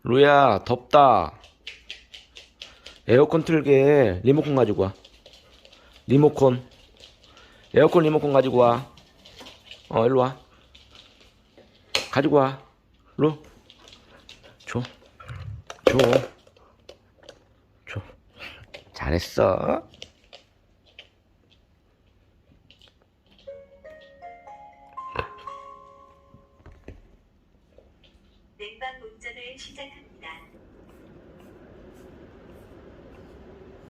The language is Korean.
루야, 덥다. 에어컨 틀게 리모컨 가지고 와. 리모컨. 에어컨 리모컨 가지고 와. 일로 와. 가지고 와. 루. 줘. 줘. 줘. 잘했어. 냉방 운전을 시작합니다.